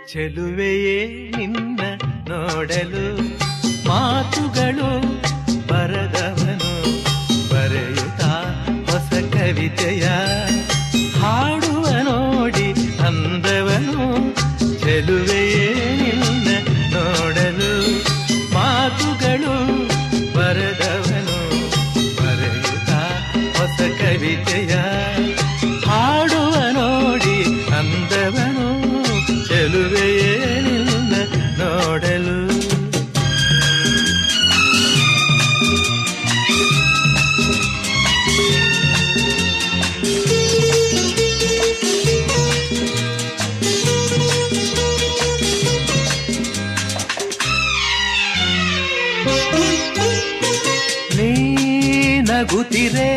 ಚೆಲುವೆಯೇ ನಿನ್ನ ನೋಡಲು ಮಾತುಗಳು ಬರದವನು ಬರೆಯುತ್ತಾ ಹೊಸ ಕವಿತೆಯ ಹಾಡುವ ನೋಡಿ ಅಂದವನು. ಚೆಲುವೆಯೇ ನಿನ್ನ ನೋಡಲು ಮಾತುಗಳು ಬರದವನು ಬರೆಯುತ್ತಾ ಹೊಸ ಕವಿತೆಯ ಹಾಡುವ ನೋಡಿ ಅಂದವನು. ಚೆಲುವೆಯೇ ನಿನ್ನ ನೋಡಲು. ನೀ ನಗುತ್ತಿರೆ